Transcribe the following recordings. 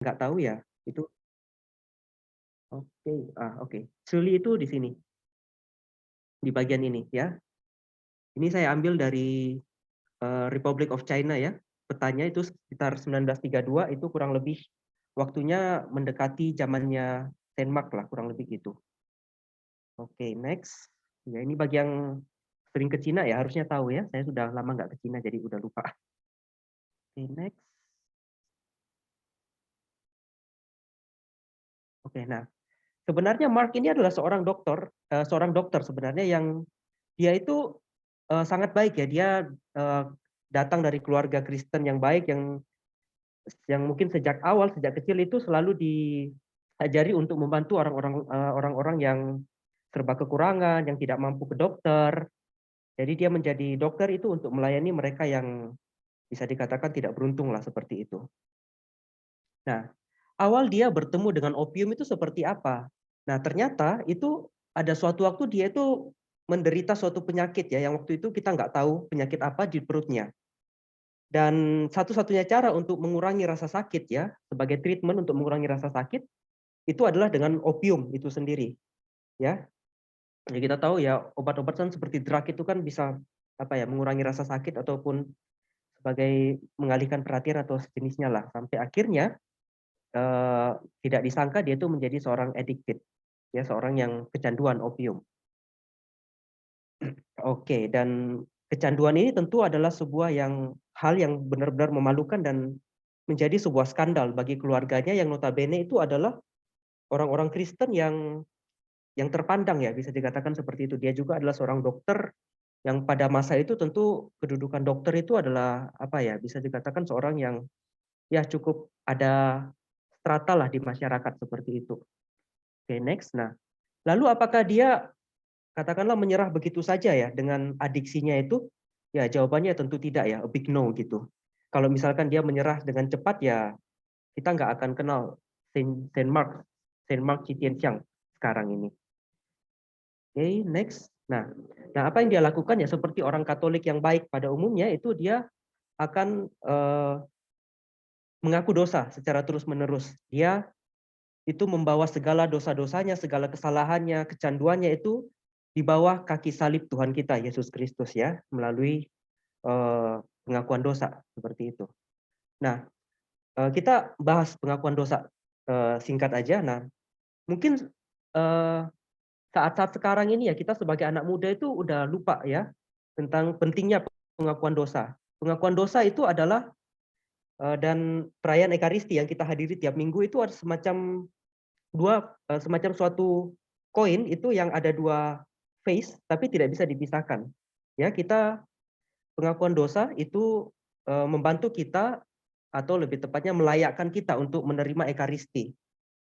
nggak tahu ya, itu oke, oke. Suli itu di sini, di bagian ini ya. Ini saya ambil dari Republic of China ya. Petanya itu sekitar 1932, itu kurang lebih waktunya mendekati zamannya Denmark lah, kurang lebih gitu. Oke, next. Ya, ini bagi yang sering ke Cina ya harusnya tahu ya. Saya sudah lama nggak ke Cina jadi udah lupa. Oke, next. Oke, nah sebenarnya Mark ini adalah seorang dokter sebenarnya yang dia itu sangat baik ya. Dia eh, datang dari keluarga Kristen yang baik, yang mungkin sejak awal, sejak kecil itu selalu diajari untuk membantu orang-orang yang serba kekurangan, yang tidak mampu ke dokter. Jadi dia menjadi dokter itu untuk melayani mereka yang bisa dikatakan tidak beruntung lah seperti itu. Nah, awal dia bertemu dengan opium itu seperti apa? Nah, ternyata itu ada suatu waktu dia itu menderita suatu penyakit ya, yang waktu itu kita nggak tahu penyakit apa di perutnya. Dan satu-satunya cara untuk mengurangi rasa sakit ya, sebagai treatment untuk mengurangi rasa sakit, itu adalah dengan opium itu sendiri. Ya, jadi kita tahu ya obat-obatan seperti drug itu kan bisa apa ya mengurangi rasa sakit ataupun sebagai mengalihkan perhatian atau sejenisnya lah. Sampai akhirnya eh, tidak disangka dia itu menjadi seorang addicted, ya seorang yang kecanduan opium. Oke, dan kecanduan ini tentu adalah hal yang benar-benar memalukan dan menjadi sebuah skandal bagi keluarganya yang notabene itu adalah orang-orang Kristen yang terpandang ya, bisa dikatakan seperti itu. Dia juga adalah seorang dokter yang pada masa itu tentu kedudukan dokter itu adalah apa ya, bisa dikatakan seorang yang ya cukup ada strata lah di masyarakat seperti itu. Oke, next. Nah, lalu apakah dia katakanlah menyerah begitu saja ya dengan adiksinya itu? Ya, jawabannya tentu tidak ya, a big no gitu. Kalau misalkan dia menyerah dengan cepat ya kita nggak akan kenal Saint Mark, Saint Mark Chitienxiang sekarang ini. Oke, next. Nah, apa yang dia lakukan ya seperti orang Katolik yang baik pada umumnya itu dia akan mengaku dosa secara terus-menerus. Dia itu membawa segala dosa-dosanya, segala kesalahannya, kecanduannya itu di bawah kaki salib Tuhan kita Yesus Kristus ya, melalui pengakuan dosa seperti itu. Nah, kita bahas pengakuan dosa singkat aja. Nah, mungkin eh, saat-saat sekarang ini ya kita sebagai anak muda itu udah lupa ya tentang pentingnya pengakuan dosa. Pengakuan dosa itu adalah dan perayaan Ekaristi yang kita hadiri tiap minggu itu ada semacam suatu koin itu yang ada dua face tapi tidak bisa dipisahkan. Ya, kita pengakuan dosa itu membantu kita atau lebih tepatnya melayakkan kita untuk menerima Ekaristi.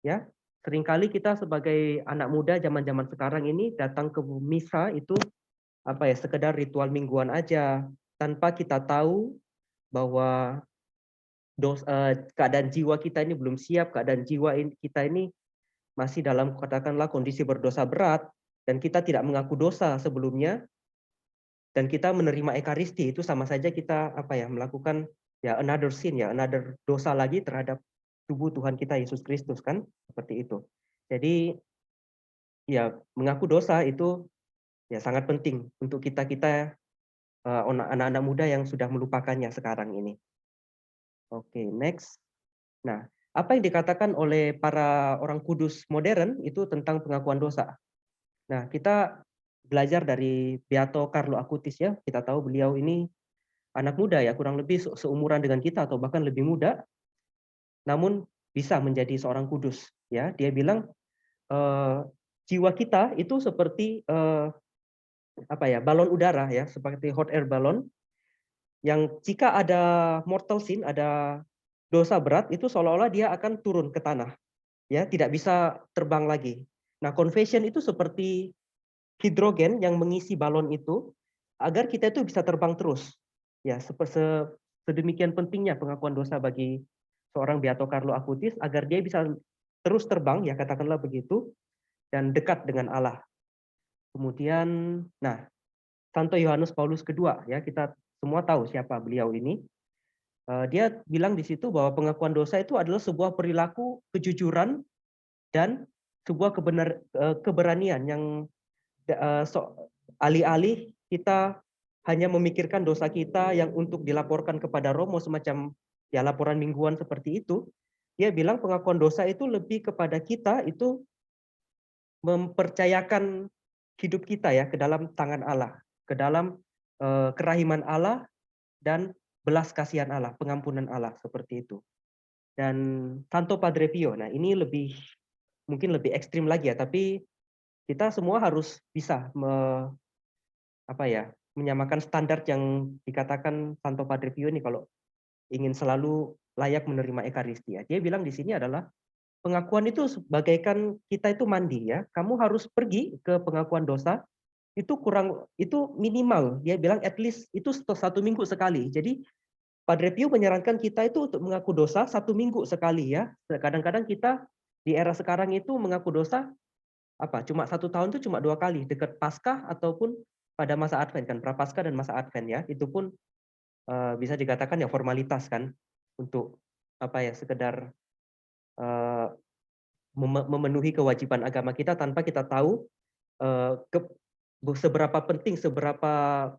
Ya, seringkali kita sebagai anak muda zaman-zaman sekarang ini datang ke misa itu apa ya sekedar ritual mingguan aja tanpa kita tahu bahwa keadaan jiwa kita ini belum siap, keadaan jiwa kita ini masih dalam katakanlah kondisi berdosa berat dan kita tidak mengaku dosa sebelumnya dan kita menerima ekaristi itu sama saja kita apa ya melakukan ya another sin ya another dosa lagi terhadap tubuh Tuhan kita Yesus Kristus kan seperti itu. Jadi ya mengaku dosa itu ya sangat penting untuk kita anak-anak muda yang sudah melupakannya sekarang ini. Oke, next. Nah, apa yang dikatakan oleh para orang kudus modern itu tentang pengakuan dosa? Nah, kita belajar dari Beato Carlo Acutis ya. Kita tahu beliau ini anak muda ya, kurang lebih seumuran dengan kita atau bahkan lebih muda, namun bisa menjadi seorang kudus ya. Dia bilang jiwa kita itu seperti apa ya, balon udara ya, seperti hot air balon yang jika ada mortal sin, ada dosa berat itu seolah-olah dia akan turun ke tanah ya, tidak bisa terbang lagi. Nah, confession itu seperti hidrogen yang mengisi balon itu agar kita itu bisa terbang terus. Ya, sedemikian pentingnya pengakuan dosa bagi seorang Beato Carlo Acutis agar dia bisa terus terbang ya katakanlah begitu dan dekat dengan Allah. Kemudian nah Santo Yohanes Paulus kedua ya kita semua tahu siapa beliau ini. Dia bilang di situ bahwa pengakuan dosa itu adalah sebuah perilaku kejujuran dan sebuah keberanian yang alih-alih kita hanya memikirkan dosa kita yang untuk dilaporkan kepada Romo semacam ya laporan mingguan seperti itu. Dia bilang pengakuan dosa itu lebih kepada kita itu mempercayakan hidup kita ya ke dalam tangan Allah, ke dalam kerahiman Allah dan belas kasihan Allah, pengampunan Allah seperti itu. Dan Santo Padre Pio, nah ini mungkin lebih ekstrim lagi ya, tapi kita semua harus bisa menyamakan standar yang dikatakan Santo Padre Pio ini kalau ingin selalu layak menerima Ekaristia. Dia bilang di sini adalah pengakuan itu bagaikan kita itu mandi ya. Kamu harus pergi ke pengakuan dosa itu minimal. Dia bilang at least itu 1 minggu sekali. Jadi Padre Pio menyarankan kita itu untuk mengaku dosa 1 minggu sekali ya. Kadang-kadang kita di era sekarang itu mengaku dosa cuma 1 tahun itu cuma 2 kali, dekat Paskah ataupun pada masa Advent kan, Prapaskah dan masa Advent ya. Itu pun bisa dikatakan ya formalitas kan untuk sekedar memenuhi kewajiban agama kita tanpa kita tahu seberapa penting, seberapa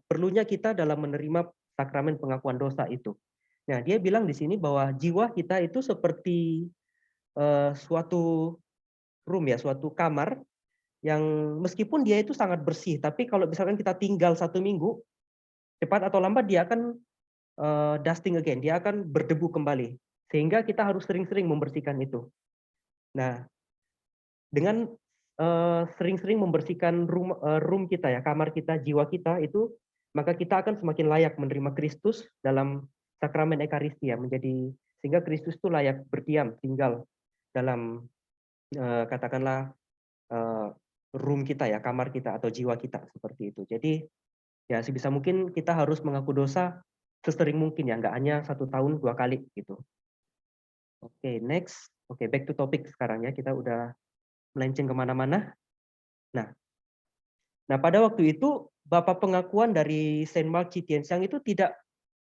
perlunya kita dalam menerima sakramen pengakuan dosa itu. Nah, dia bilang di sini bahwa jiwa kita itu seperti suatu room ya, suatu kamar yang meskipun dia itu sangat bersih, tapi kalau misalkan kita tinggal 1 minggu, cepat atau lambat dia akan dusting again, dia akan berdebu kembali. Sehingga kita harus sering-sering membersihkan itu. Nah, dengan sering-sering membersihkan room kita ya, kamar kita, jiwa kita itu, maka kita akan semakin layak menerima Kristus dalam sakramen Ekaristia, sehingga Kristus itu layak berdiam, tinggal dalam katakanlah room kita ya, kamar kita atau jiwa kita seperti itu. Jadi ya sebisa mungkin kita harus mengaku dosa sesering mungkin ya, nggak hanya 1 tahun 2 kali gitu. Oke, next. Oke, back to topic sekarang ya, kita udah melenceng kemana-mana. Nah, pada waktu itu Bapak pengakuan dari Saint Mark Chitiensang itu tidak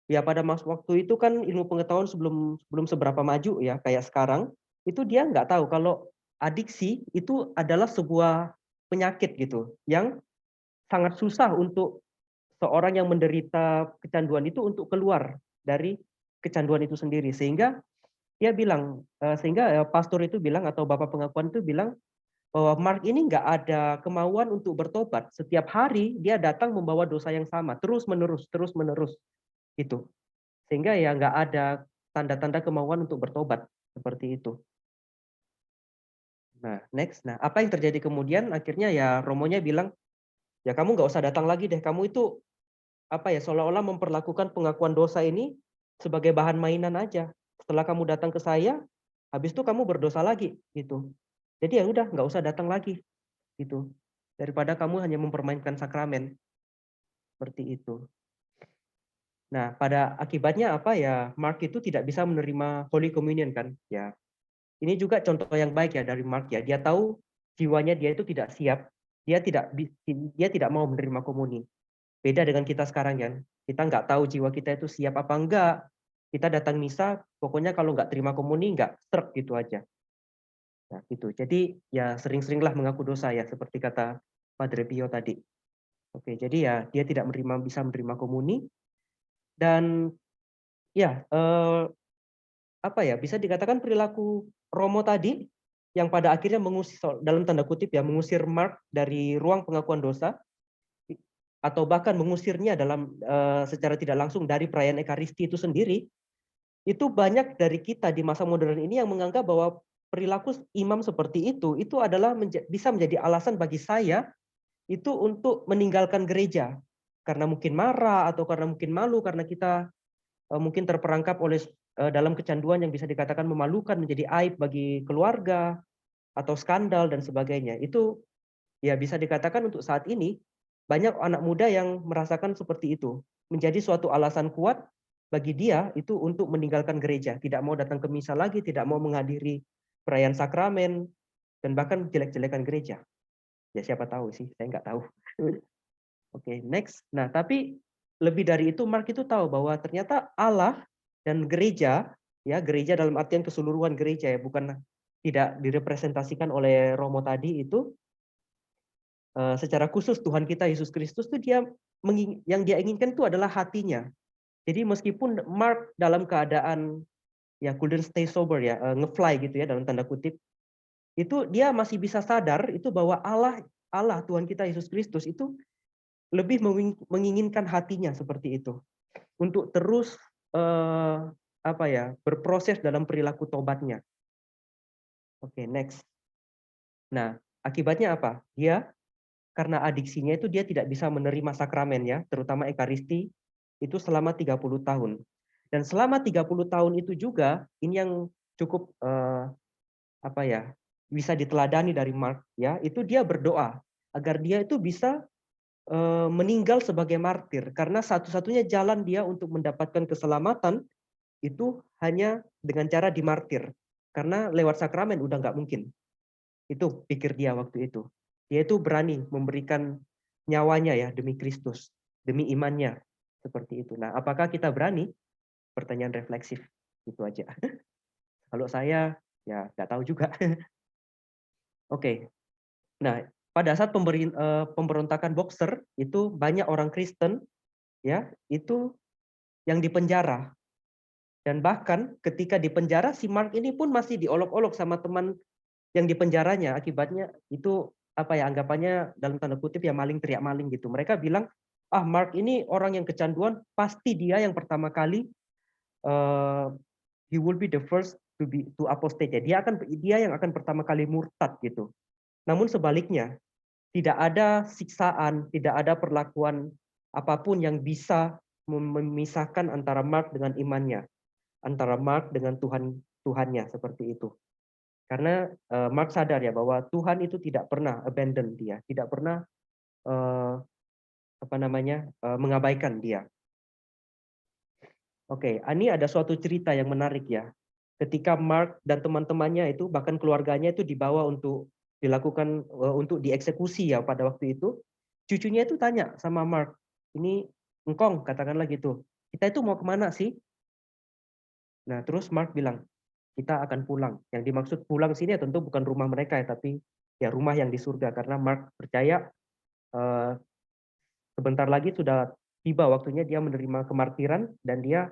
ya pada waktu itu kan ilmu pengetahuan belum seberapa maju ya kayak sekarang, itu dia nggak tahu kalau adiksi itu adalah sebuah penyakit gitu yang sangat susah untuk seorang yang menderita kecanduan itu untuk keluar dari kecanduan itu sendiri. Sehingga dia bilang pastor itu bilang atau Bapak pengakuan itu bilang bahwa Mark ini nggak ada kemauan untuk bertobat. Setiap hari dia datang membawa dosa yang sama, terus menerus gitu. Sehingga ya nggak ada tanda-tanda kemauan untuk bertobat seperti itu. Nah, next. Nah, apa yang terjadi kemudian? Akhirnya ya Romonya bilang, ya kamu nggak usah datang lagi deh. Kamu itu seolah-olah memperlakukan pengakuan dosa ini sebagai bahan mainan aja. Setelah kamu datang ke saya, habis itu kamu berdosa lagi gitu. Jadi ya udah nggak usah datang lagi gitu. Daripada kamu hanya mempermainkan sakramen seperti itu. Nah, pada akibatnya apa ya? Mark itu tidak bisa menerima Holy Communion kan? Ya, ini juga contoh yang baik ya dari Mark ya. Dia tahu jiwanya dia itu tidak siap. Dia tidak mau menerima komuni. Beda dengan kita sekarang kan. Kita nggak tahu jiwa kita itu siap apa enggak. Kita datang misa, pokoknya kalau nggak terima komuni nggak struk gitu aja. Nah, gitu. Jadi ya sering-seringlah mengaku dosa ya, seperti kata Padre Pio tadi. Oke, jadi ya dia tidak bisa menerima komuni dan ya bisa dikatakan perilaku Romo tadi yang pada akhirnya mengusir dalam tanda kutip ya mengusir Mark dari ruang pengakuan dosa atau bahkan mengusirnya dalam secara tidak langsung dari perayaan Ekaristi itu sendiri, itu banyak dari kita di masa modern ini yang menganggap bahwa perilaku imam seperti itu adalah bisa menjadi alasan bagi saya itu untuk meninggalkan gereja karena mungkin marah atau karena mungkin malu karena kita mungkin terperangkap oleh dalam kecanduan yang bisa dikatakan memalukan, menjadi aib bagi keluarga atau skandal dan sebagainya. Itu ya bisa dikatakan untuk saat ini banyak anak muda yang merasakan seperti itu, menjadi suatu alasan kuat bagi dia itu untuk meninggalkan gereja, tidak mau datang ke misa lagi, tidak mau menghadiri perayaan sakramen, dan bahkan jelek-jelekan gereja. Ya siapa tahu sih, saya nggak tahu. Oke, next. Nah, tapi lebih dari itu Mark itu tahu bahwa ternyata Allah Dan gereja, ya gereja dalam artian keseluruhan gereja ya, bukan tidak direpresentasikan oleh Romo tadi itu, secara khusus Tuhan kita Yesus Kristus itu yang dia inginkan itu adalah hatinya. Jadi meskipun Mark dalam keadaan ya couldn't stay sober ya, ngefly gitu ya dalam tanda kutip, itu dia masih bisa sadar itu bahwa Allah Tuhan kita Yesus Kristus itu lebih menginginkan hatinya seperti itu untuk terus berproses dalam perilaku tobatnya. Oke, next. Nah, akibatnya apa? Dia karena adiksinya itu dia tidak bisa menerima sakramen ya, terutama Ekaristi itu selama 30 tahun. Dan selama 30 tahun itu juga ini yang cukup bisa diteladani dari Mark ya, itu dia berdoa agar dia itu bisa meninggal sebagai martir karena satu-satunya jalan dia untuk mendapatkan keselamatan itu hanya dengan cara dimartir karena lewat sakramen udah nggak mungkin. Itu pikir dia waktu itu. Dia itu berani memberikan nyawanya ya demi Kristus, demi imannya seperti itu. Nah, apakah kita berani? Pertanyaan refleksif itu aja. Kalau saya ya nggak tahu juga. Oke. Nah, pada saat pemberontakan Boxer itu banyak orang Kristen ya itu yang dipenjara. Dan bahkan ketika dipenjara si Mark ini pun masih diolok-olok sama teman yang dipenjaranya. Akibatnya itu anggapannya dalam tanda kutip ya maling teriak maling gitu. Mereka bilang, Mark ini orang yang kecanduan, pasti dia yang pertama kali he will be the first to apostate ya. Dia yang akan pertama kali murtad gitu. Namun sebaliknya, tidak ada siksaan, tidak ada perlakuan apapun yang bisa memisahkan antara Mark dengan imannya, antara Mark dengan Tuhannya seperti itu. Karena Mark sadar ya bahwa Tuhan itu tidak pernah abandon dia, tidak pernah mengabaikan dia. Oke, ini ada suatu cerita yang menarik ya. Ketika Mark dan teman-temannya itu bahkan keluarganya itu dibawa untuk dilakukan untuk dieksekusi ya pada waktu itu, cucunya itu tanya sama Mark, ini engkong katakanlah gitu, kita itu mau kemana sih? Nah terus Mark bilang, kita akan pulang. Yang dimaksud pulang sini ya tentu bukan rumah mereka ya, tapi ya rumah yang di surga karena Mark percaya sebentar lagi sudah tiba waktunya dia menerima kemartiran dan dia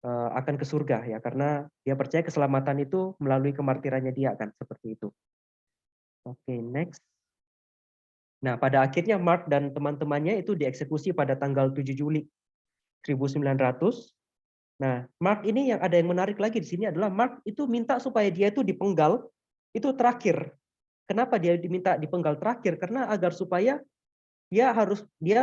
akan ke surga ya karena dia percaya keselamatan itu melalui kemartirannya dia kan seperti itu. Oke, next. Nah, pada akhirnya Mark dan teman-temannya itu dieksekusi pada tanggal 7 Juli 1900. Nah, Mark ini yang ada yang menarik lagi di sini adalah Mark itu minta supaya dia itu dipenggal itu terakhir. Kenapa dia diminta dipenggal terakhir? Karena agar supaya dia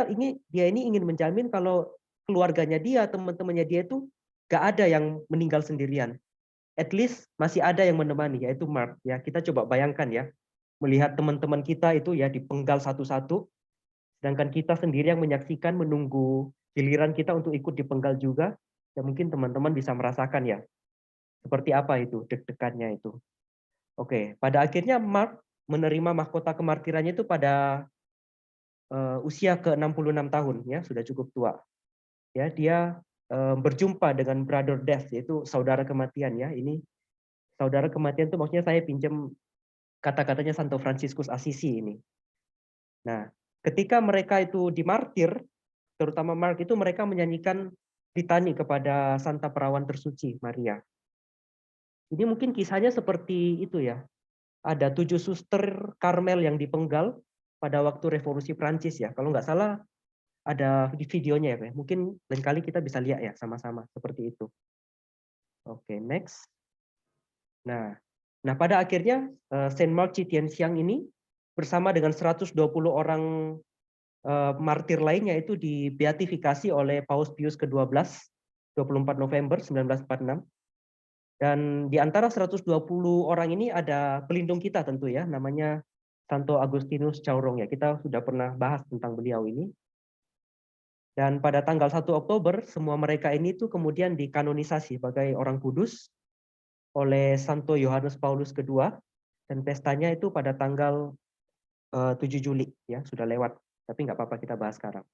ini ingin menjamin kalau keluarganya dia, teman-temannya dia itu gak ada yang meninggal sendirian. At least masih ada yang menemani, yaitu Mark. Ya, kita coba bayangkan ya, melihat teman-teman kita itu ya dipenggal satu-satu, sedangkan kita sendiri yang menyaksikan menunggu giliran kita untuk ikut dipenggal juga. Ya mungkin teman-teman bisa merasakan ya, seperti apa itu deg-degannya itu. Oke, pada akhirnya Mark menerima mahkota kemartirannya itu pada usia ke-66 tahun ya, sudah cukup tua. Ya, dia berjumpa dengan brother death yaitu saudara kematian ya. Ini saudara kematian itu maksudnya saya pinjam kata-katanya Santo Fransiskus Assisi ini. Nah, ketika mereka itu dimartir, terutama Mark itu mereka menyanyikan litani kepada Santa Perawan Tersuci Maria. Ini mungkin kisahnya seperti itu ya. Ada 7 suster Karmel yang dipenggal pada waktu Revolusi Prancis ya. Kalau nggak salah ada di videonya ya. Mungkin lain kali kita bisa lihat ya sama-sama seperti itu. Oke, next. Nah pada akhirnya Saint Mark Chitienxiang ini bersama dengan 120 orang martir lainnya itu dibeatifikasi oleh Paus Pius ke-12 24 November 1946. Dan di antara 120 orang ini ada pelindung kita tentu ya, namanya Santo Agustinus Caurong ya. Kita sudah pernah bahas tentang beliau ini. Dan pada tanggal 1 Oktober semua mereka ini tuh kemudian dikanonisasi sebagai orang kudus oleh Santo Yohanes Paulus II dan pestanya itu pada tanggal 7 Juli ya, sudah lewat. Tapi nggak apa-apa kita bahas sekarang.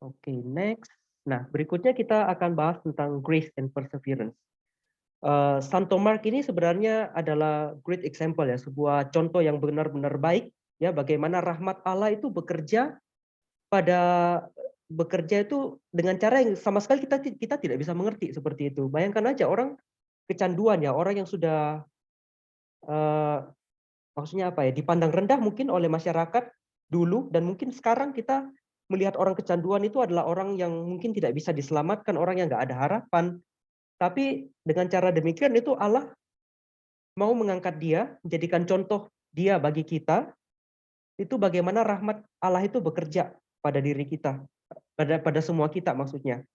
Oke, next. Nah, berikutnya kita akan bahas tentang grace and perseverance. Santo Mark ini sebenarnya adalah great example ya, sebuah contoh yang benar-benar baik ya, bagaimana rahmat Allah itu pada bekerja itu dengan cara yang sama sekali kita tidak bisa mengerti seperti itu. Bayangkan aja orang kecanduan ya, orang yang sudah maksudnya apa ya, dipandang rendah mungkin oleh masyarakat dulu, dan mungkin sekarang kita melihat orang kecanduan itu adalah orang yang mungkin tidak bisa diselamatkan, orang yang nggak ada harapan. Tapi dengan cara demikian itu Allah mau mengangkat dia, menjadikan contoh dia bagi kita, itu bagaimana rahmat Allah itu bekerja pada diri kita, pada semua kita maksudnya.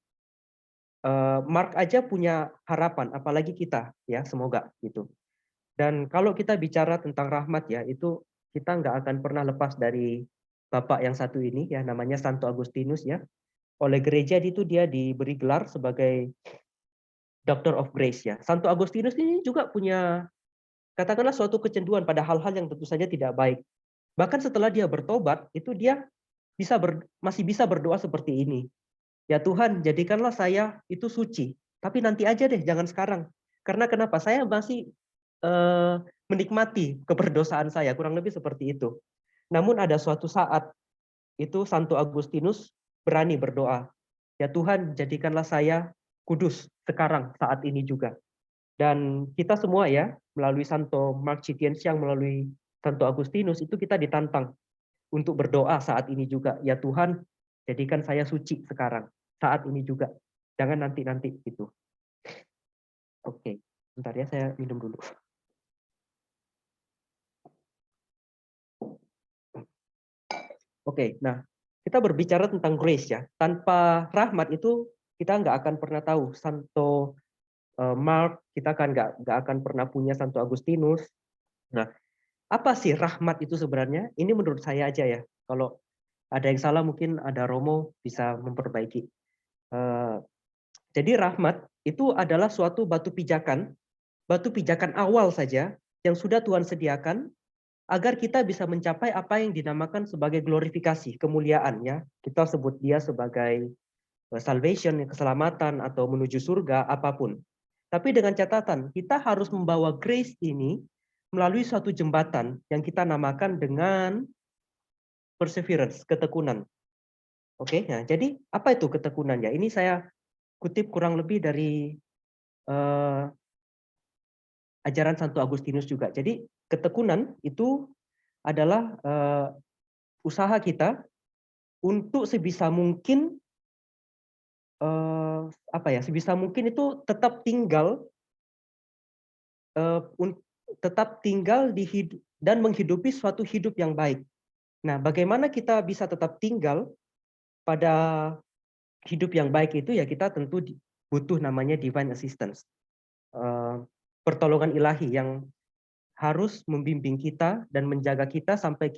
Mark aja punya harapan, apalagi kita ya, semoga gitu. Dan kalau kita bicara tentang rahmat ya, itu kita nggak akan pernah lepas dari Bapak yang satu ini ya, namanya Santo Agustinus ya. Oleh gereja itu dia diberi gelar sebagai Doctor of Grace ya. Santo Agustinus ini juga punya katakanlah suatu kecenderungan pada hal-hal yang tentu saja tidak baik. Bahkan setelah dia bertobat, itu dia masih bisa berdoa seperti ini. Ya Tuhan, jadikanlah saya itu suci. Tapi nanti aja deh, jangan sekarang. Karena kenapa? Saya masih menikmati keberdosaan saya, kurang lebih seperti itu. Namun ada suatu saat, itu Santo Agustinus berani berdoa. Ya Tuhan, jadikanlah saya kudus sekarang, saat ini juga. Dan kita semua ya, melalui Santo Mark Chitiensiang, melalui Santo Agustinus, itu kita ditantang untuk berdoa saat ini juga. Ya Tuhan, jadikan saya suci sekarang, saat ini juga. Jangan nanti-nanti gitu. Oke, bentar ya, saya minum dulu. Oke, nah kita berbicara tentang grace ya. Tanpa rahmat itu kita nggak akan pernah tahu Santo Mark, kita kan nggak akan pernah punya Santo Agustinus. Nah, apa sih rahmat itu sebenarnya? Ini menurut saya aja ya. Kalau ada yang salah mungkin ada Romo bisa memperbaiki. Jadi rahmat itu adalah suatu batu pijakan awal saja yang sudah Tuhan sediakan agar kita bisa mencapai apa yang dinamakan sebagai glorifikasi, kemuliaan ya. Kita sebut dia sebagai salvation, keselamatan atau menuju surga apapun. Tapi dengan catatan, kita harus membawa grace ini melalui suatu jembatan yang kita namakan dengan perseverance, ketekunan. Oke, nah jadi apa itu ketekunan ya? Ini saya kutip kurang lebih dari ajaran Santo Agustinus juga. Jadi ketekunan itu adalah usaha kita untuk sebisa mungkin sebisa mungkin itu tetap tinggal dan menghidupi suatu hidup yang baik. Nah, bagaimana kita bisa tetap tinggal pada hidup yang baik itu ya kita tentu butuh namanya divine assistance, pertolongan ilahi yang harus membimbing kita dan menjaga kita sampai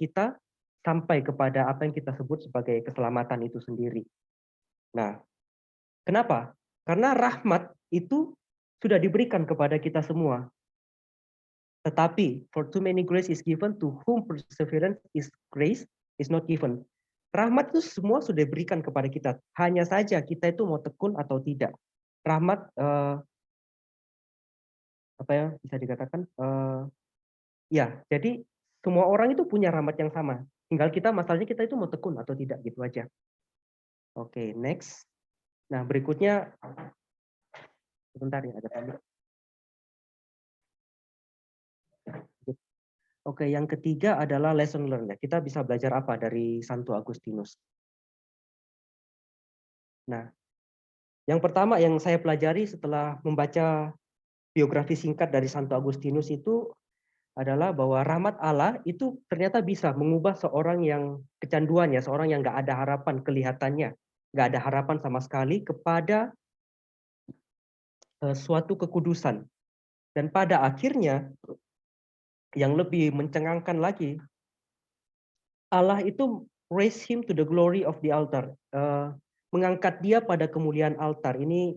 kepada apa yang kita sebut sebagai keselamatan itu sendiri. Nah, kenapa? Karena rahmat itu sudah diberikan kepada kita semua. Tetapi, for too many grace is given, to whom perseverance is grace is not given. Rahmat itu semua sudah diberikan kepada kita. Hanya saja kita itu mau tekun atau tidak. Rahmat, apa ya bisa dikatakan, ya, jadi semua orang itu punya rahmat yang sama. Tinggal masalahnya kita itu mau tekun atau tidak, gitu aja. Oke, next. Nah, berikutnya, sebentar ya, ada tamu. Oke, yang ketiga adalah lesson learned. Kita bisa belajar apa dari Santo Agustinus? Nah, yang pertama yang saya pelajari setelah membaca biografi singkat dari Santo Agustinus itu adalah bahwa rahmat Allah itu ternyata bisa mengubah seorang yang kecanduan ya, seorang yang nggak ada harapan kelihatannya, nggak ada harapan sama sekali kepada suatu kekudusan. Dan pada akhirnya yang lebih mencengangkan lagi, Allah itu raise him to the glory of the altar, mengangkat dia pada kemuliaan altar. Ini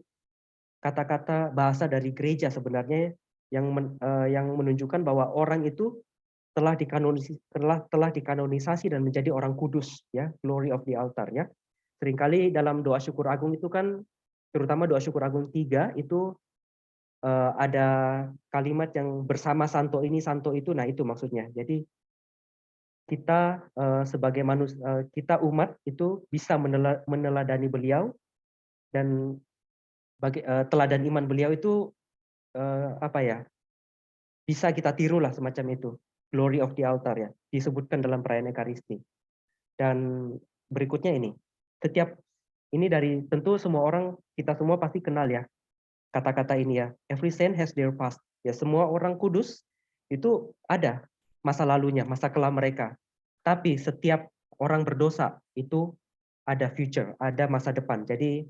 kata-kata bahasa dari gereja sebenarnya yang menunjukkan bahwa orang itu telah dikanonisasi dan menjadi orang kudus ya, glory of the altar ya. Seringkali dalam doa syukur agung itu kan, terutama doa syukur agung 3 itu ada kalimat yang bersama santo ini, santo itu, nah itu maksudnya. Jadi kita sebagai manusia, kita umat itu bisa meneladani beliau, dan teladan iman beliau itu apa ya, bisa kita tiru lah semacam itu. Glory of the altar ya, disebutkan dalam perayaan Ekaristi. Dan berikutnya ini, ini dari tentu semua orang, kita semua pasti kenal ya kata-kata ini ya. Every saint has their past. Ya, semua orang kudus itu ada masa lalunya, masa kelam mereka. Tapi setiap orang berdosa itu ada future, ada masa depan. Jadi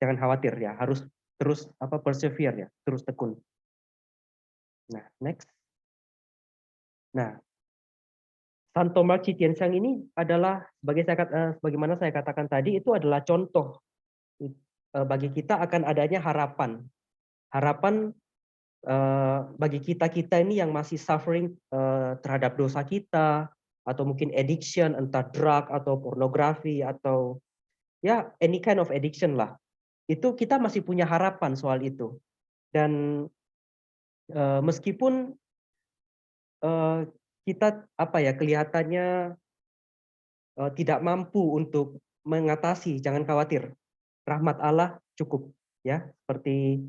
jangan khawatir ya, harus terus persevere ya, terus tekun. Nah, next. Nah, Santo Mark Chitiensang ini adalah sebagaimana saya katakan tadi, itu adalah contoh bagi kita akan adanya harapan. Harapan bagi kita ini yang masih suffering terhadap dosa kita, atau mungkin addiction, entah drug atau pornografi atau ya any kind of addiction lah. Itu kita masih punya harapan soal itu. Dan meskipun kita kelihatannya tidak mampu untuk mengatasi, jangan khawatir. Rahmat Allah cukup ya, seperti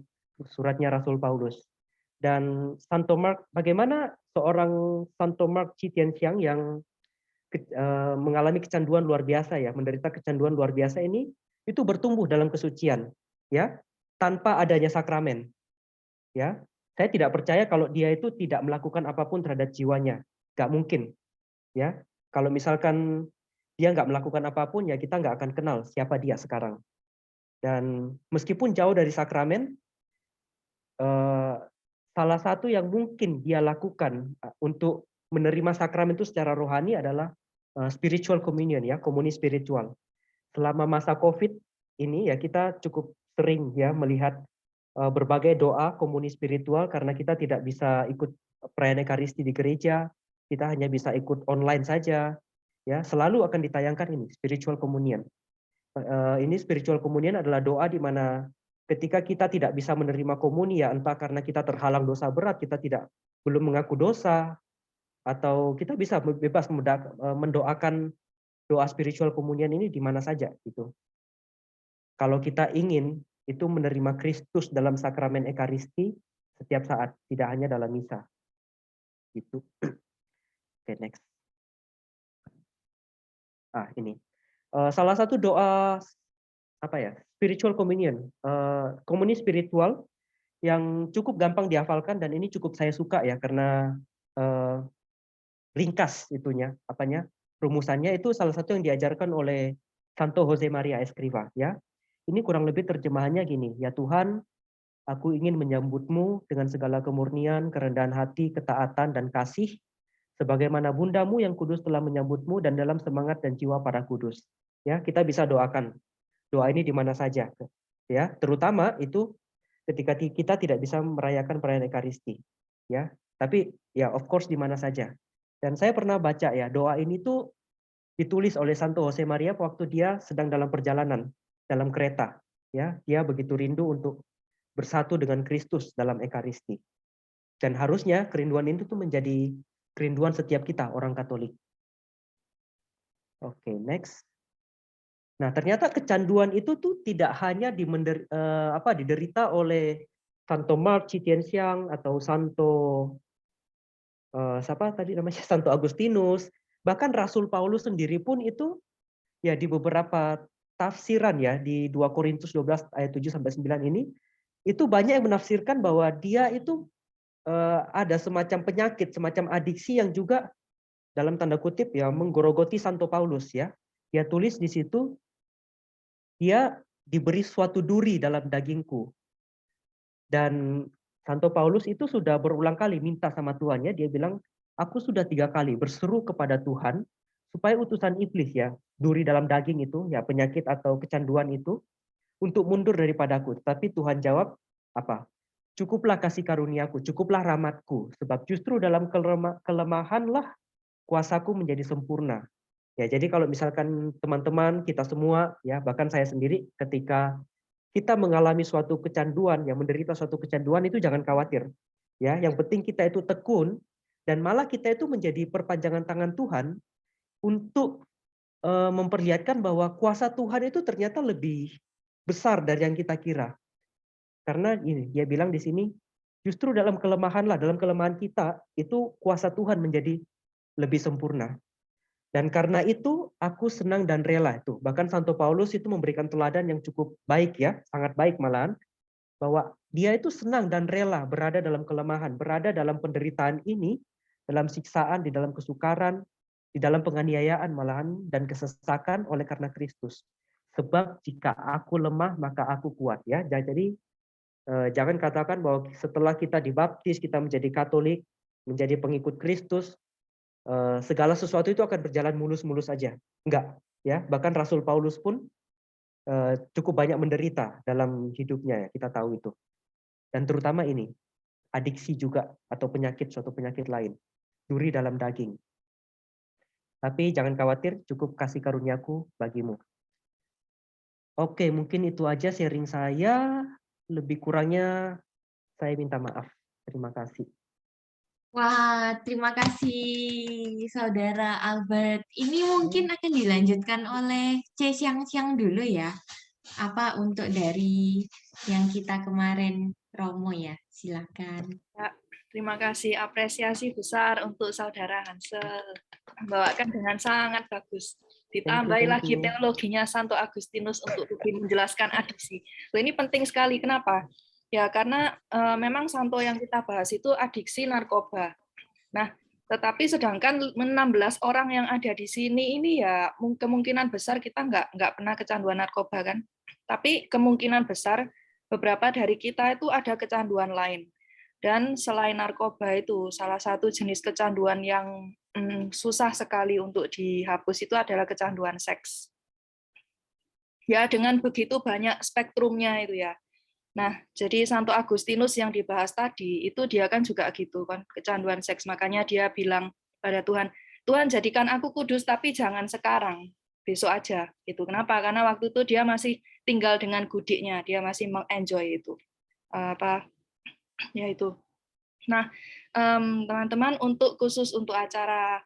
suratnya Rasul Paulus. Dan Santo Mark, bagaimana seorang Santo Mark Chitiensang yang mengalami kecanduan luar biasa ya, menderita kecanduan luar biasa ini, itu bertumbuh dalam kesucian ya, tanpa adanya sakramen ya. Saya tidak percaya kalau dia itu tidak melakukan apapun terhadap jiwanya, nggak mungkin ya. Kalau misalkan dia nggak melakukan apapun, ya kita nggak akan kenal siapa dia sekarang. Dan meskipun jauh dari sakramen, salah satu yang mungkin dia lakukan untuk menerima sakramen itu secara rohani adalah spiritual communion ya, komuni spiritual. Selama masa COVID ini ya, kita cukup sering ya melihat berbagai doa komuni spiritual, karena kita tidak bisa ikut perayaan Ekaristi di gereja, kita hanya bisa ikut online saja ya. Selalu akan ditayangkan ini spiritual communion. Ini spiritual communion adalah doa di mana ketika kita tidak bisa menerima komuni ya, entah karena kita terhalang dosa berat, kita belum mengaku dosa, atau kita bisa bebas mendoakan doa spiritual communion ini di mana saja gitu. Kalau kita ingin itu menerima Kristus dalam sakramen Ekaristi setiap saat, tidak hanya dalam misa. Gitu. Oke, next. Ini. Salah satu doa spiritual communion, komuni spiritual yang cukup gampang dihafalkan, dan ini cukup saya suka ya, karena ringkas rumusannya itu salah satu yang diajarkan oleh Santo Jose Maria Escriva ya. Ini kurang lebih terjemahannya gini, ya Tuhan, aku ingin menyambutmu dengan segala kemurnian, kerendahan hati, ketaatan, dan kasih, sebagaimana bundamu yang kudus telah menyambutmu, dan dalam semangat dan jiwa para kudus. Ya, kita bisa doakan doa ini di mana saja. Ya, terutama itu ketika kita tidak bisa merayakan perayaan Ekaristi. Ya, tapi ya of course di mana saja. Dan saya pernah baca ya, doa ini tuh ditulis oleh Santo Jose Maria waktu dia sedang dalam perjalanan, dalam kereta. Ya, dia begitu rindu untuk bersatu dengan Kristus dalam Ekaristi. Dan harusnya kerinduan itu tuh menjadi kerinduan setiap kita orang Katolik. Oke, next. Nah, ternyata kecanduan itu tuh tidak hanya diderita oleh Santo Mark Chitiensang atau Santo Santo Agustinus, bahkan Rasul Paulus sendiri pun itu ya di beberapa tafsiran ya, di 2 Korintus 12 ayat 7 sampai 9 ini, itu banyak yang menafsirkan bahwa dia itu ada semacam penyakit, semacam adiksi yang juga dalam tanda kutip ya menggorogoti Santo Paulus ya. Dia tulis di situ, dia diberi suatu duri dalam dagingku. Dan Santo Paulus itu sudah berulang kali minta sama Tuhan ya, dia bilang, aku sudah 3 kali berseru kepada Tuhan supaya utusan iblis ya, duri dalam daging itu ya, penyakit atau kecanduan itu, untuk mundur daripadaku. Tapi Tuhan jawab apa? Cukuplah kasih karuniaku, cukuplah rahmatku, sebab justru dalam kelemahanlah kuasaku menjadi sempurna. Ya, jadi kalau misalkan teman-teman kita semua, ya bahkan saya sendiri, ketika kita mengalami suatu kecanduan, yang menderita suatu kecanduan itu jangan khawatir. Ya, yang penting kita itu tekun dan malah kita itu menjadi perpanjangan tangan Tuhan untuk memperlihatkan bahwa kuasa Tuhan itu ternyata lebih besar dari yang kita kira. Karena ini dia bilang di sini, justru dalam kelemahan kita itu kuasa Tuhan menjadi lebih sempurna. Dan karena itu aku senang dan rela itu. Bahkan Santo Paulus itu memberikan teladan yang cukup baik ya, sangat baik malahan, bahwa dia itu senang dan rela berada dalam kelemahan, berada dalam penderitaan ini, dalam siksaan, di dalam kesukaran, di dalam penganiayaan malahan dan kesesakan oleh karena Kristus. Sebab jika aku lemah maka aku kuat ya. Jadi jangan katakan bahwa setelah kita dibaptis, kita menjadi Katolik, menjadi pengikut Kristus, segala sesuatu itu akan berjalan mulus-mulus saja. Enggak, ya. Bahkan Rasul Paulus pun cukup banyak menderita dalam hidupnya, ya, kita tahu itu. Dan terutama ini, adiksi juga atau suatu penyakit lain, duri dalam daging. Tapi jangan khawatir, cukup kasih karuniaku bagimu. Oke, mungkin itu aja sharing saya. Lebih kurangnya saya minta maaf. Terima kasih. Wah, terima kasih Saudara Albert. Ini mungkin akan dilanjutkan oleh C Siang-Siang dulu ya. Apa untuk dari yang kita kemarin Romo ya? Silakan. Ya, terima kasih, apresiasi besar untuk Saudara Hansel. Membawakan dengan sangat bagus. Ditambahi lagi teologinya Santo Agustinus untuk lebih menjelaskan adiksi. Ini penting sekali. Kenapa? Ya, karena memang Santo yang kita bahas itu adiksi narkoba. Nah, tetapi sedangkan 16 orang yang ada di sini ini ya kemungkinan besar kita nggak pernah kecanduan narkoba kan. Tapi kemungkinan besar beberapa dari kita itu ada kecanduan lain. Dan selain narkoba itu, salah satu jenis kecanduan yang susah sekali untuk dihapus itu adalah kecanduan seks. Ya, dengan begitu banyak spektrumnya itu ya. Nah, jadi Santo Agustinus yang dibahas tadi, itu dia kan juga gitu kan, kecanduan seks. Makanya dia bilang pada Tuhan, Tuhan jadikan aku kudus, tapi jangan sekarang, besok aja. Gitu. Kenapa? Karena waktu itu dia masih tinggal dengan gudiknya, dia masih mengenjoy itu. Ya itu. Nah, teman-teman, khusus untuk acara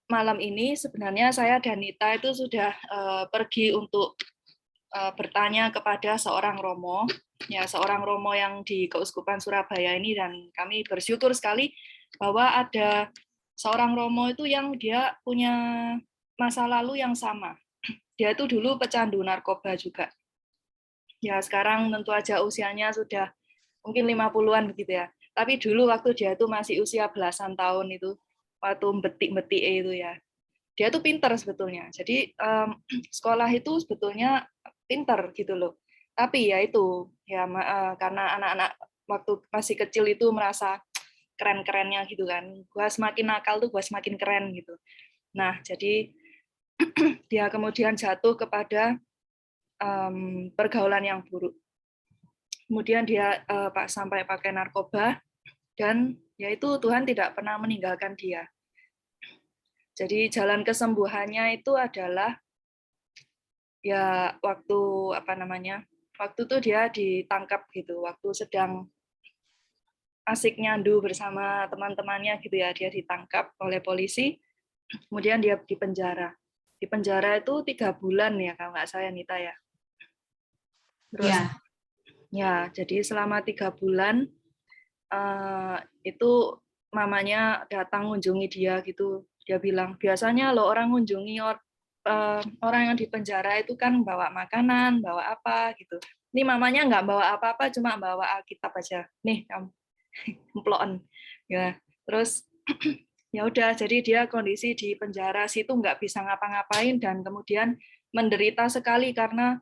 malam ini, sebenarnya saya dan Nita itu sudah pergi untuk bertanya kepada seorang romo, ya seorang romo yang di Keuskupan Surabaya ini, dan kami bersyukur sekali bahwa ada seorang romo itu yang dia punya masa lalu yang sama. Dia itu dulu pecandu narkoba juga. Ya sekarang tentu aja usianya sudah mungkin 50-an begitu ya. Tapi dulu waktu dia itu masih usia belasan tahun itu, waktu betik-betik itu ya, dia tuh pinter sebetulnya. Jadi sekolah itu sebetulnya pinter gitu loh. Tapi ya itu ya karena anak-anak waktu masih kecil itu merasa keren-kerennya gitu kan. Gua semakin nakal tuh gua semakin keren gitu. Nah, jadi dia kemudian jatuh kepada pergaulan yang buruk. Kemudian dia sampai pakai narkoba dan yaitu Tuhan tidak pernah meninggalkan dia. Jadi jalan kesembuhannya itu adalah ya waktu waktu itu dia ditangkap gitu, waktu sedang asik nyandu bersama teman-temannya gitu ya, dia ditangkap oleh polisi, kemudian dia dipenjara. Di penjara itu 3 bulan ya kalau nggak saya Nita ya. Terus ya jadi selama 3 bulan itu mamanya datang mengunjungi dia gitu. Dia bilang biasanya lo orang mengunjungi orang yang di penjara itu kan bawa makanan, bawa apa gitu. Ini mamanya nggak bawa apa-apa, cuma bawa Alkitab aja. Nih kamu, emploan. Ya, terus ya udah. Jadi dia kondisi di penjara situ nggak bisa ngapa-ngapain dan kemudian menderita sekali karena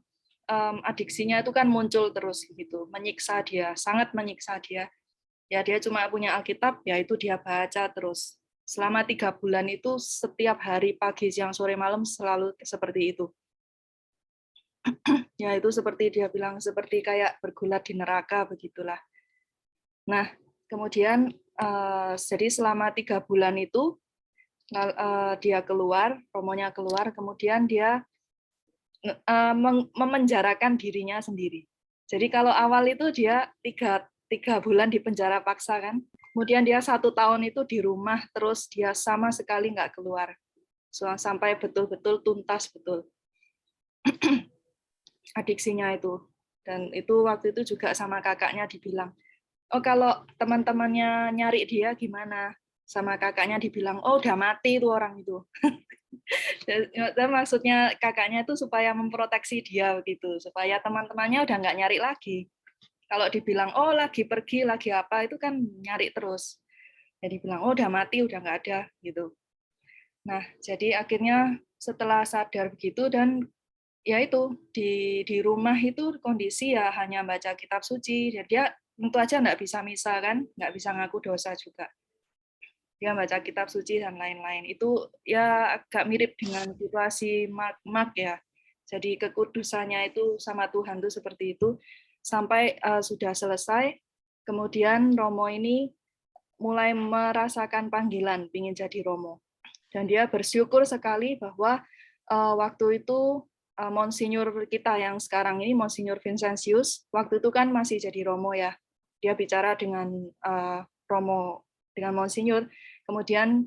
adiksinya itu kan muncul terus gitu, menyiksa dia, sangat menyiksa dia. Ya dia cuma punya Alkitab, ya itu dia baca terus. Selama 3 bulan itu setiap hari pagi, siang, sore, malam selalu seperti itu. Ya itu seperti dia bilang, seperti kayak bergulat di neraka, begitulah. Nah, kemudian jadi selama 3 bulan itu, dia keluar, romonya keluar, kemudian dia memenjarakan dirinya sendiri. Jadi kalau awal itu dia tiga bulan di penjara paksa kan, kemudian dia 1 tahun itu di rumah terus dia sama sekali nggak keluar sampai betul-betul tuntas betul adiksinya itu. Dan itu waktu itu juga sama kakaknya dibilang, oh kalau teman-temannya nyari dia gimana? Sama kakaknya dibilang, oh udah mati itu orang itu. Dan maksudnya kakaknya itu supaya memproteksi dia gitu, supaya teman-temannya udah nggak nyari lagi. Kalau dibilang, oh lagi pergi, lagi apa, itu kan nyari terus. Jadi bilang, oh udah mati, udah nggak ada gitu. Nah, jadi akhirnya setelah sadar begitu dan ya itu di rumah itu kondisi ya hanya baca kitab suci. Jadi dia tentu aja nggak bisa misa kan, nggak bisa ngaku dosa juga. Dia baca kitab suci dan lain-lain. Itu ya agak mirip dengan situasi Mark ya. Jadi kekudusannya itu sama Tuhan itu seperti itu sampai sudah selesai. Kemudian Romo ini mulai merasakan panggilan ingin jadi Romo. Dan dia bersyukur sekali bahwa waktu itu Monsinyur kita yang sekarang ini, Monsinyur Vincentius, waktu itu kan masih jadi Romo ya. Dia bicara dengan Romo, dengan Monsinyur, kemudian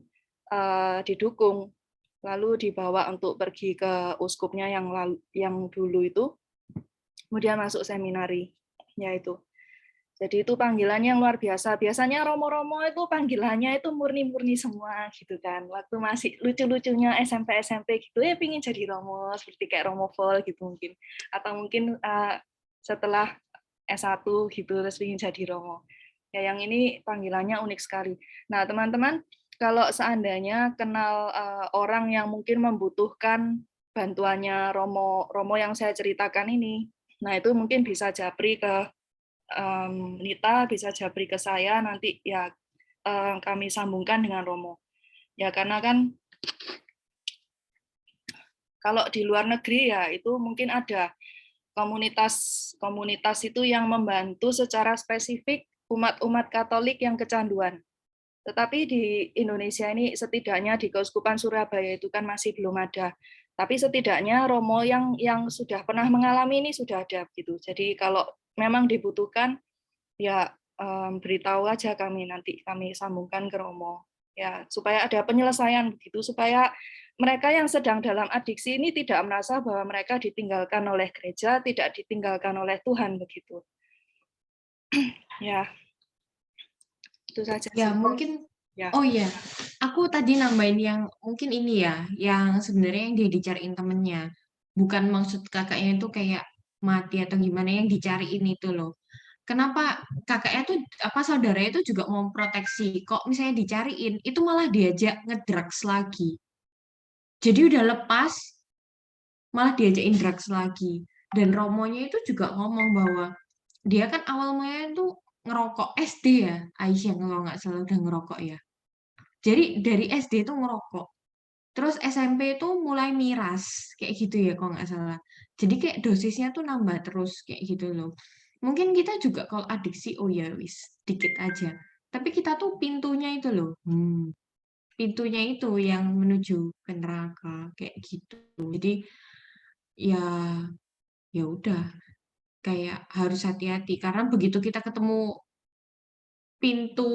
didukung, lalu dibawa untuk pergi ke uskupnya yang dulu itu, kemudian masuk seminari, yaitu. Jadi itu panggilannya yang luar biasa. Biasanya romo-romo itu panggilannya itu murni-murni semua gitu kan. Waktu masih lucu-lucunya SMP gitu ya pingin jadi romo seperti kayak Romo Vol gitu mungkin. Atau mungkin setelah S1 gitu terus pingin jadi romo. Ya yang ini panggilannya unik sekali. Nah, teman-teman, kalau seandainya kenal orang yang mungkin membutuhkan bantuannya romo yang saya ceritakan ini, nah itu mungkin bisa japri ke Nita, bisa japri ke saya, nanti ya kami sambungkan dengan Romo. Ya karena kan kalau di luar negeri ya itu mungkin ada komunitas itu yang membantu secara spesifik umat-umat Katolik yang kecanduan. Tetapi di Indonesia ini setidaknya di Keuskupan Surabaya itu kan masih belum ada. Tapi setidaknya Romo yang sudah pernah mengalami ini sudah ada gitu. Jadi kalau memang dibutuhkan ya beritahu aja kami, nanti kami sambungkan ke Romo ya supaya ada penyelesaian begitu, supaya mereka yang sedang dalam adiksi ini tidak merasa bahwa mereka ditinggalkan oleh gereja, tidak ditinggalkan oleh Tuhan begitu. Ya itu saja Ya sih. mungkin Ya. oh iya, aku tadi nambahin yang mungkin ini ya, yang sebenarnya yang dia dicariin temennya. Bukan maksud kakaknya itu kayak mati atau gimana yang dicariin itu loh. Kenapa kakaknya tuh apa saudaranya itu juga mau proteksi? Kok misalnya dicariin, itu malah diajak ngedrugs lagi. Jadi udah lepas, malah diajakin drugs lagi. Dan Romonya itu juga ngomong bahwa dia kan awal mulanya tuh ngerokok SD ya, Aisyah kalau nggak salah udah ngerokok ya. Jadi dari SD itu ngerokok. Terus SMP itu mulai miras, kayak gitu ya kalau nggak salah. Jadi kayak dosisnya tuh nambah terus kayak gitu loh. Mungkin kita juga kalau adiksi, oh ya wis, dikit aja. Tapi kita tuh pintunya itu loh. Pintunya itu yang menuju ke neraka kayak gitu. Jadi ya ya udah kayak harus hati-hati karena begitu kita ketemu pintu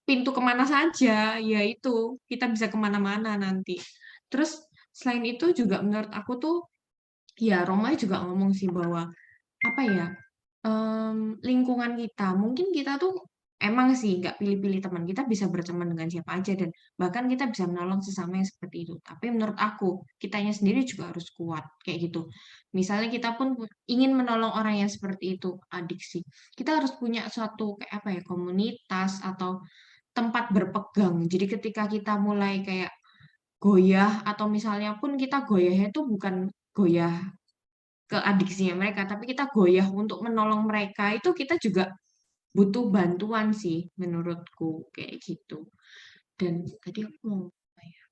pintu kemana saja, ya itu kita bisa kemana-mana nanti. Terus selain itu juga menurut aku tuh ya Roma juga ngomong sih bahwa apa ya lingkungan kita mungkin kita tuh emang sih nggak pilih-pilih teman kita bisa berteman dengan siapa aja dan bahkan kita bisa menolong sesama yang seperti itu. Tapi menurut aku kitanya sendiri juga harus kuat kayak gitu. Misalnya kita pun ingin menolong orang yang seperti itu adiksi, kita harus punya suatu kayak apa ya komunitas atau tempat berpegang. Jadi ketika kita mulai kayak goyah atau misalnya pun kita goyahnya itu bukan goyah ke adiksinya mereka, tapi kita goyah untuk menolong mereka, itu kita juga butuh bantuan sih menurutku kayak gitu. Dan tadi aku mau apa ya?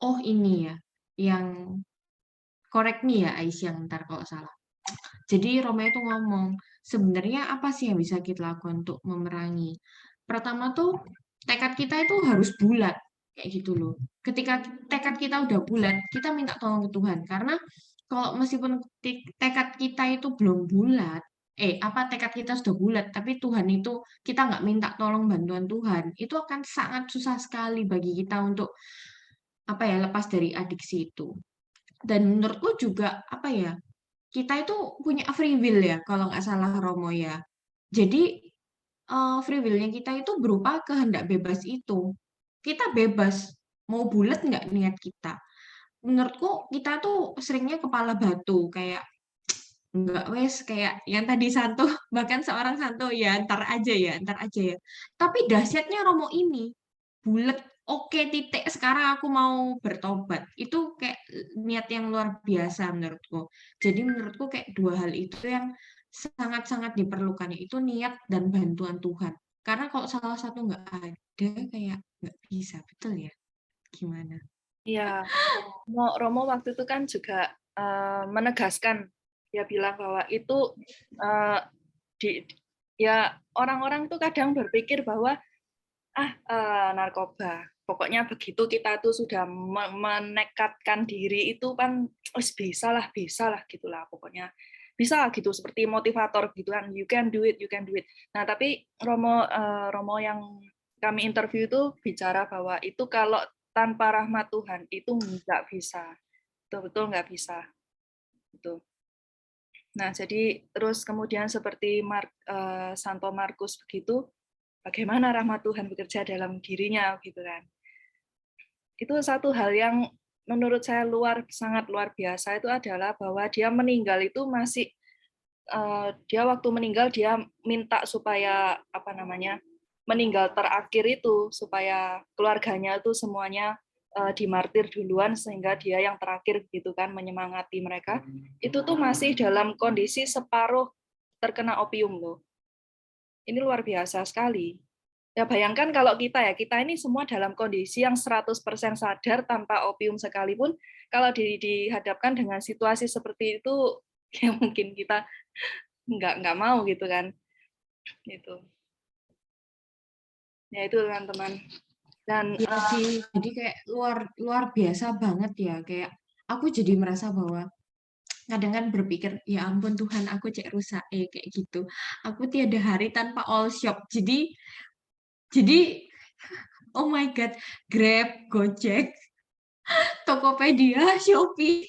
Oh ini ya, yang korek nih ya Aisyah ntar kalau salah. Jadi Roma itu ngomong, sebenarnya apa sih yang bisa kita lakukan untuk memerangi? Pertama tuh tekad kita itu harus bulat. kayak gitu loh. Ketika tekad kita udah bulat, kita minta tolong ke Tuhan. Karena kalau meskipun tekad kita itu belum bulat, tekad kita sudah bulat, tapi Tuhan itu kita nggak minta tolong bantuan Tuhan, itu akan sangat susah sekali bagi kita untuk lepas dari adiksi itu. Dan menurutku juga kita itu punya free will ya, kalau nggak salah Romo ya. Jadi free will-nya kita itu berupa kehendak bebas itu. Kita bebas, mau bulat nggak niat kita. Menurutku kita tuh seringnya kepala batu, kayak nggak wes, kayak yang tadi Santo, bahkan seorang Santo, ya ntar aja ya, ntar aja ya. Tapi dahsyatnya Romo ini, bulat, oke titik, sekarang aku mau bertobat. Itu kayak niat yang luar biasa menurutku. Jadi menurutku kayak dua hal itu yang sangat-sangat diperlukan, yaitu niat dan bantuan Tuhan. Karena kalau salah satu nggak ada, kayak nggak bisa, betul ya? Gimana? Iya, Romo waktu itu kan juga menegaskan, dia bilang bahwa itu ya orang-orang tuh kadang berpikir bahwa narkoba, pokoknya begitu kita tuh sudah menekatkan diri itu kan bisa lah gitulah pokoknya. Bisa gitu, seperti motivator gitu kan, you can do it. Nah, tapi Romo yang kami interview itu bicara bahwa itu kalau tanpa rahmat Tuhan itu nggak bisa. Betul-betul nggak bisa. Gitu. Nah, jadi terus kemudian seperti Santo Markus begitu, bagaimana rahmat Tuhan bekerja dalam dirinya gitu kan. Itu satu hal yang menurut saya sangat luar biasa itu adalah bahwa dia meninggal itu masih dia waktu meninggal dia minta supaya meninggal terakhir itu supaya keluarganya itu semuanya dimartir duluan sehingga dia yang terakhir gitu kan menyemangati mereka. Itu tuh masih dalam kondisi separuh terkena opium loh. Ini luar biasa sekali. Ya bayangkan kalau kita ini semua dalam kondisi yang 100% sadar tanpa opium sekalipun, kalau dihadapkan dengan situasi seperti itu, ya mungkin kita nggak mau gitu kan. Gitu. Ya itu teman-teman. Dan Ya sih, jadi kayak luar biasa banget ya. Kayak aku jadi merasa bahwa kadang kan berpikir, ya ampun Tuhan, aku cek rusak kayak gitu. Aku tiada hari tanpa all shop. Jadi oh my God, Grab, Gojek, Tokopedia, Shopee.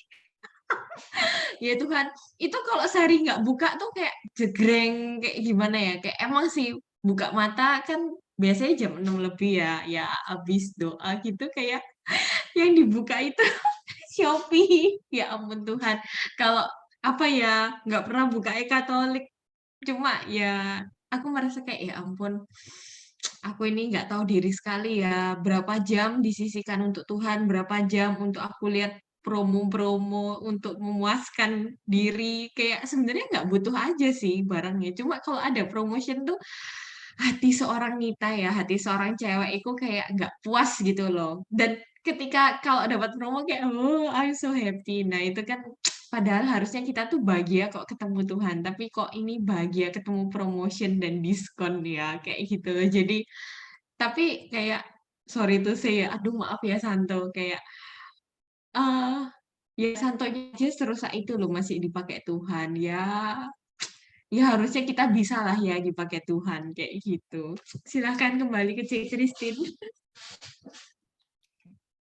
Ya Tuhan, itu kalau sehari nggak buka tuh kayak jegreng, kayak gimana ya? Kayak emang sih buka mata kan biasanya jam 6 lebih ya habis doa gitu kayak yang dibuka itu Shopee. Ya ampun Tuhan. Kalau nggak pernah buka e-Katolik. Cuma ya aku merasa kayak ya ampun, aku ini nggak tahu diri sekali ya. Berapa jam disisihkan untuk Tuhan, berapa jam untuk aku lihat promo-promo untuk memuaskan diri. Kayak sebenarnya nggak butuh aja sih barangnya. Cuma kalau ada promotion tuh hati seorang Nita ya, hati seorang cewek itu kayak nggak puas gitu loh. Dan ketika kalau dapat promo kayak, oh I'm so happy. Nah itu kan padahal harusnya kita tuh bahagia kok ketemu Tuhan, tapi kok ini bahagia ketemu promotion dan diskon ya, kayak gitu. Jadi, tapi kayak, sorry to say ya, aduh maaf ya Santo, kayak, eh ya Santonya aja serusak itu loh masih dipakai Tuhan. Ya harusnya kita bisa lah ya dipakai Tuhan, kayak gitu. Silahkan kembali ke Cik Christine.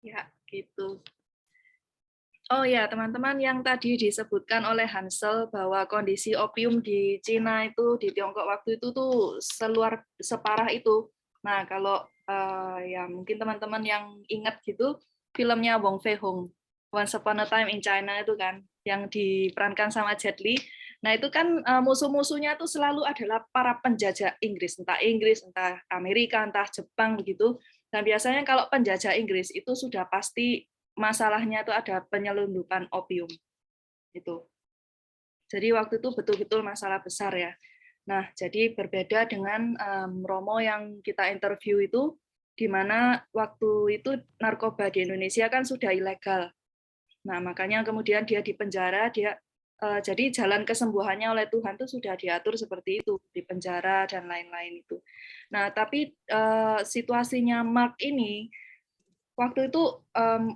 ya gitu. Oh ya, teman-teman, yang tadi disebutkan oleh Hansel bahwa kondisi opium di Cina itu, di Tiongkok waktu itu tuh separah itu. Nah, kalau ya mungkin teman-teman yang ingat gitu, filmnya Wong Fei-hung, Once Upon a Time in China itu kan, yang diperankan sama Jet Li. Nah, itu kan musuh-musuhnya tuh selalu adalah para penjajah Inggris, entah Amerika, entah Jepang begitu. Dan biasanya kalau penjajah Inggris itu sudah pasti masalahnya itu ada penyelundupan opium itu. Jadi waktu itu betul-betul masalah besar ya. Nah, jadi berbeda dengan Romo yang kita interview itu, di mana waktu itu narkoba di Indonesia kan sudah ilegal. Nah, makanya kemudian dia di penjara, jadi jalan kesembuhannya oleh Tuhan itu sudah diatur seperti itu, di penjara dan lain-lain itu. Nah, tapi situasinya Mark ini waktu itu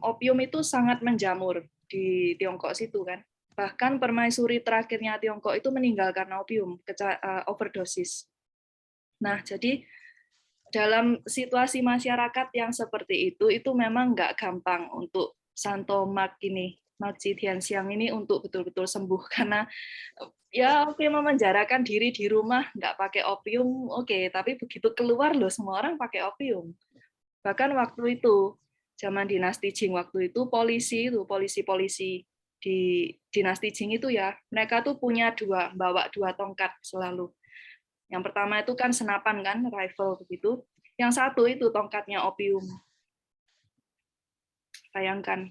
opium itu sangat menjamur di Tiongkok situ kan. Bahkan permaisuri terakhirnya Tiongkok itu meninggal karena opium, overdosis. Nah, jadi dalam situasi masyarakat yang seperti itu memang nggak gampang untuk Santo Mark ini, Mark Jitianxiang ini untuk betul-betul sembuh, karena ya oke, memenjarakan diri di rumah nggak pakai opium, oke, tapi begitu keluar loh semua orang pakai opium. Bahkan waktu itu zaman dinasti Qing waktu itu polisi di dinasti Qing itu ya, mereka tuh bawa dua tongkat selalu. Yang pertama itu kan senapan kan, rifle begitu. Yang satu itu tongkatnya opium. Bayangkan.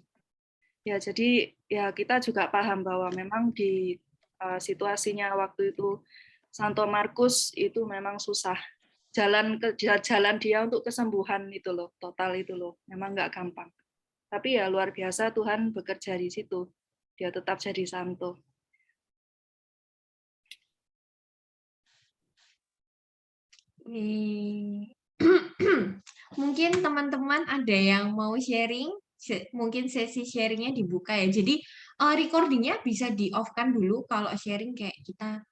Ya, jadi ya kita juga paham bahwa memang di situasinya waktu itu Santo Markus itu memang susah. Jalan dia untuk kesembuhan itu loh, total itu loh. Memang nggak gampang. Tapi ya luar biasa Tuhan bekerja di situ. Dia tetap jadi santo. Mungkin teman-teman ada yang mau sharing, mungkin sesi sharingnya dibuka ya. Jadi recordingnya bisa di off kan dulu kalau sharing kayak kita